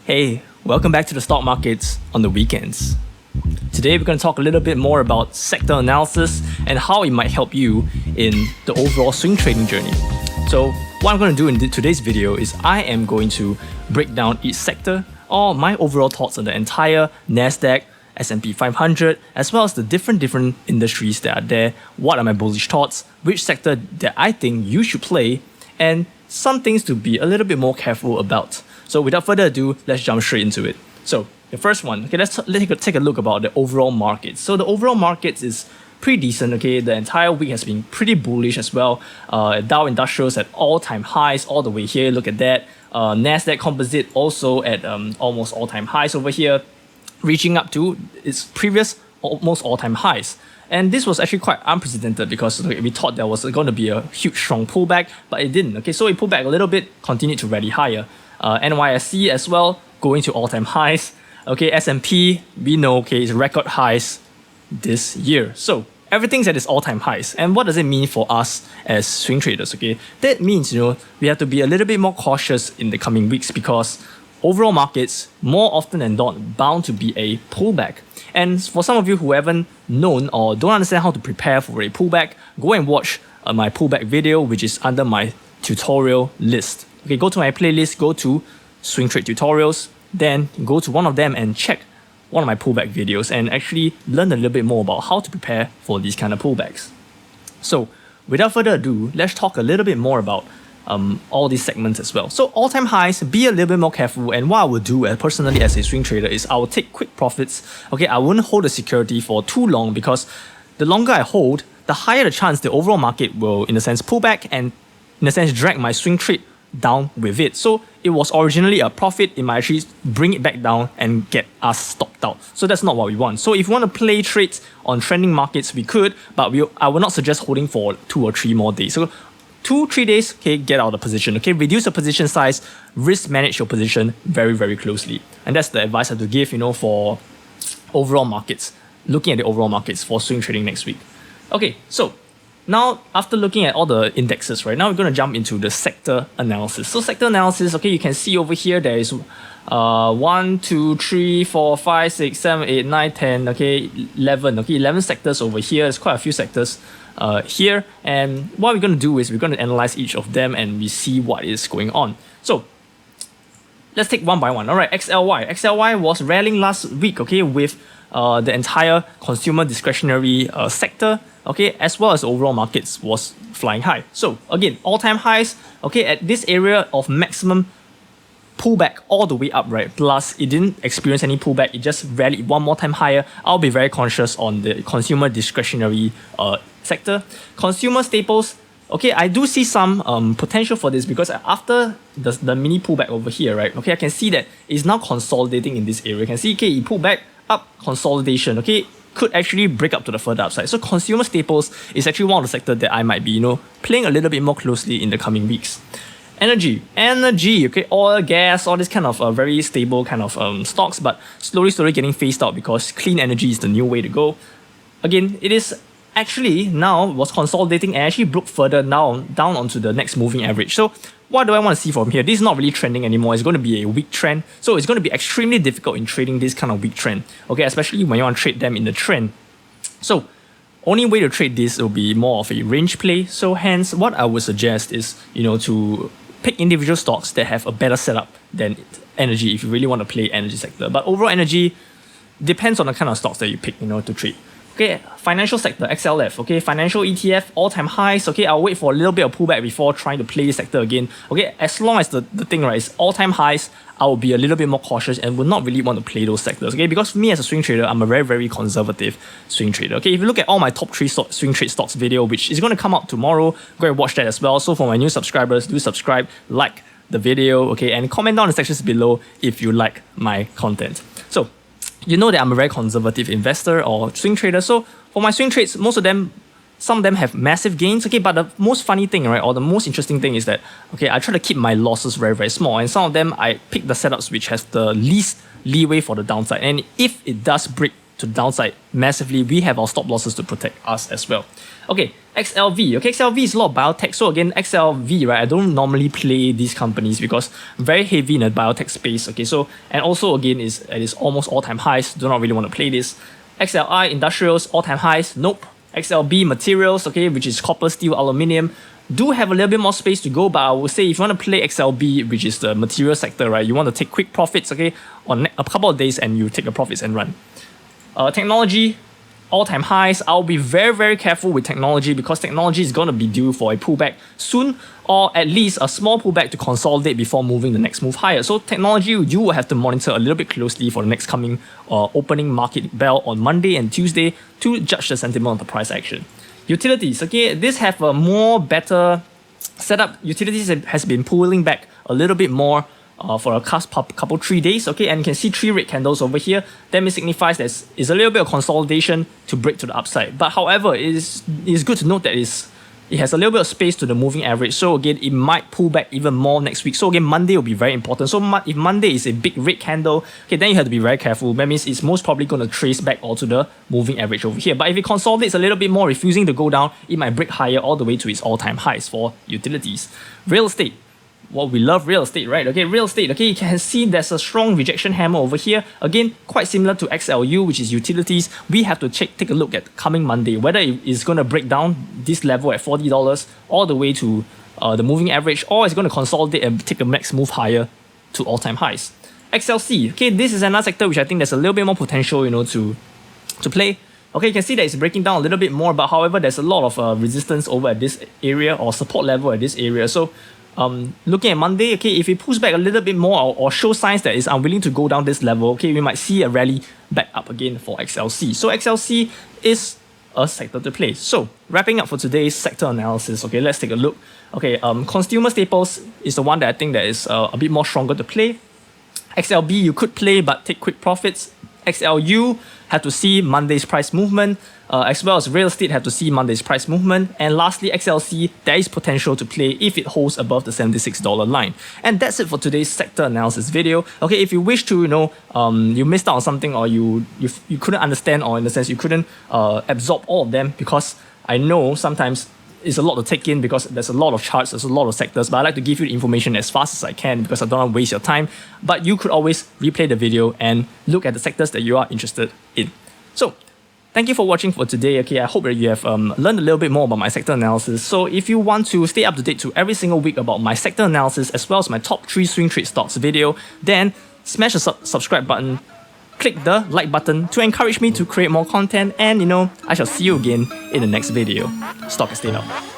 Hey, welcome back to the stock markets on the weekends. Today we're going to talk a little bit more about sector analysis and how it might help you in the overall swing trading journey. So what I'm going to do in today's video is I am going to break down each sector or my overall thoughts on the entire NASDAQ, S&P 500, as well as the different industries that are there, what are my bullish thoughts, which sector that I think you should play, and some things to be a little bit more careful about. So without further ado, let's jump straight into it. So the first one, okay, let's take a look about the overall market. So the overall market is pretty decent, okay? The entire week has been pretty bullish as well. Dow Industrials at all-time highs all the way here, look at that. NASDAQ Composite also at almost all-time highs over here, reaching up to its previous almost all-time highs. And this was actually quite unprecedented because we thought there was going to be a huge strong pullback, but it didn't. Okay, so it pulled back a little bit, continued to rally higher. NYSE as well, going to all-time highs. Okay, S&P, we know, okay, is record highs this year. So everything's at its all-time highs. And what does it mean for us as swing traders? Okay, that means, we have to be a little bit more cautious in the coming weeks because overall markets, more often than not, bound to be a pullback. And for some of you who haven't known or don't understand how to prepare for a pullback, go and watch my pullback video, which is under my tutorial list. Okay, go to my playlist, go to Swing Trade Tutorials, then go to one of them and check one of my pullback videos and actually learn a little bit more about how to prepare for these kind of pullbacks. So without further ado, let's talk a little bit more about all these segments as well. So all-time highs, be a little bit more careful, and what I will do personally as a swing trader is I will take quick profits. Okay, I won't hold the security for too long because the longer I hold, the higher the chance the overall market will, in a sense, pull back and, in a sense, drag my swing trade down with it. So it was originally a profit, it might actually bring it back down and get us stopped out. So that's not what we want. So if you want to play trades on trending markets, we could, but I will not suggest holding for 2 or 3 more days. So 2-3 days, okay, get out of the position, okay, reduce the position size, risk manage your position very, very closely. And that's the advice I have to give, for overall markets, looking at the overall markets for swing trading next week. Okay, so now after looking at all the indexes, right, now we're going to jump into the sector analysis. So sector analysis, okay, you can see over here there is 1, 2, 3, 4, 5, 6, 7, 8, 9, 10, okay, 11, okay, 11 sectors over here. There's quite a few sectors here, and what we're going to do is we're going to analyze each of them and we see what is going on. So let's take one by one. All right, XLY was rallying last week, okay, with the entire consumer discretionary sector, okay, as well as overall markets was flying high. So again, all-time highs, okay, at this area of maximum pullback all the way up, right? Plus, it didn't experience any pullback. It just rallied one more time higher. I'll be very conscious on the consumer discretionary sector. Consumer staples, okay, I do see some potential for this because after the mini pullback over here, right? Okay, I can see that it's now consolidating in this area. You can see, okay, it pulled back up, consolidation, okay, could actually break up to the further upside. So consumer staples is actually one of the sectors that I might be, playing a little bit more closely in the coming weeks. Energy, okay, oil, gas, all this kind of very stable kind of stocks, but slowly getting phased out because clean energy is the new way to go. Again, it is actually now was consolidating and actually broke further down onto the next moving average. So what do I want to see from here? This is not really trending anymore. It's going to be a weak trend. So it's going to be extremely difficult in trading this kind of weak trend, okay, especially when you want to trade them in the trend. So only way to trade this will be more of a range play. So hence, what I would suggest is, to pick individual stocks that have a better setup than energy if you really want to play energy sector. But overall energy depends on the kind of stocks that you pick, to trade. Okay, financial sector, XLF, okay, financial ETF, all-time highs, okay, I'll wait for a little bit of pullback before trying to play this sector again. Okay, as long as the thing, right, is all-time highs, I will be a little bit more cautious and would not really want to play those sectors, okay, because for me as a swing trader, I'm a very, very conservative swing trader, okay. If you look at all my top 3 swing trade stocks video, which is going to come out tomorrow, go and watch that as well. So for my new subscribers, do subscribe, like the video, okay, and comment down in the sections below if you like my content. So you know that I'm a very conservative investor or swing trader. So for my swing trades, some of them have massive gains, okay, but the most funny thing, right, or the most interesting thing is that, okay, I try to keep my losses very, very small, and some of them I pick the setups which has the least leeway for the downside, and if it does break to the downside massively, we have our stop losses to protect us as well. Okay, XLV. Okay, XLV is a lot of biotech. So again, XLV, right? I don't normally play these companies because I'm very heavy in the biotech space. Okay, so and also again it is almost all-time highs. Do not really want to play this. XLI industrials all-time highs. Nope. XLB materials. Okay, which is copper, steel, aluminium. Do have a little bit more space to go, but I would say if you want to play XLB, which is the material sector, right? You want to take quick profits, okay, on a couple of days, and you take the profits and run. Technology, all-time highs. I'll be very, very careful with technology because technology is going to be due for a pullback soon, or at least a small pullback to consolidate before moving the next move higher. So technology, you will have to monitor a little bit closely for the next coming opening market bell on Monday and Tuesday to judge the sentiment of the price action. Utilities, okay, this have a more better setup. Utilities has been pulling back a little bit more for a couple 3 days, okay, and you can see 3 red candles over here. That signifies there is a little bit of consolidation to break to the upside. But however, it is good to note that it has a little bit of space to the moving average. So again, it might pull back even more next week. So again, Monday will be very important. So if Monday is a big red candle, okay, then you have to be very careful. That means it's most probably going to trace back onto the moving average over here. But if it consolidates a little bit more, refusing to go down, it might break higher all the way to its all-time highs for utilities. Real estate. Well, we love real estate, right? Okay, real estate. Okay, you can see there's a strong rejection hammer over here. Again, quite similar to XLU, which is utilities. We have to take a look at coming Monday, whether it is going to break down this level at $40 all the way to the moving average, or it's going to consolidate and take a next move higher to all-time highs. XLC. Okay, this is another sector which I think there's a little bit more potential, to play. Okay, you can see that it's breaking down a little bit more, but however, there's a lot of resistance over at this area or support level at this area. So looking at Monday, okay, if it pulls back a little bit more or shows signs that it's unwilling to go down this level, okay, we might see a rally back up again for XLC. So XLC is a sector to play. So wrapping up for today's sector analysis, okay, let's take a look. Okay, consumer staples is the one that I think that is a bit more stronger to play. XLB you could play but take quick profits. XLU have to see Monday's price movement, as well as real estate have to see Monday's price movement. And lastly, XLC, there is potential to play if it holds above the $76 line. And that's it for today's sector analysis video. Okay, if you wish to, you missed out on something, or you couldn't understand, or in the sense you couldn't absorb all of them, because I know sometimes it's a lot to take in because there's a lot of charts, there's a lot of sectors, but I like to give you the information as fast as I can because I don't want to waste your time. But you could always replay the video and look at the sectors that you are interested in. So thank you for watching for today. Okay, I hope that you have learned a little bit more about my sector analysis. So if you want to stay up to date to every single week about my sector analysis as well as my top 3 swing trade stocks video, then smash the subscribe button, click the like button to encourage me to create more content, and I shall see you again in the next video. Stock and stay out.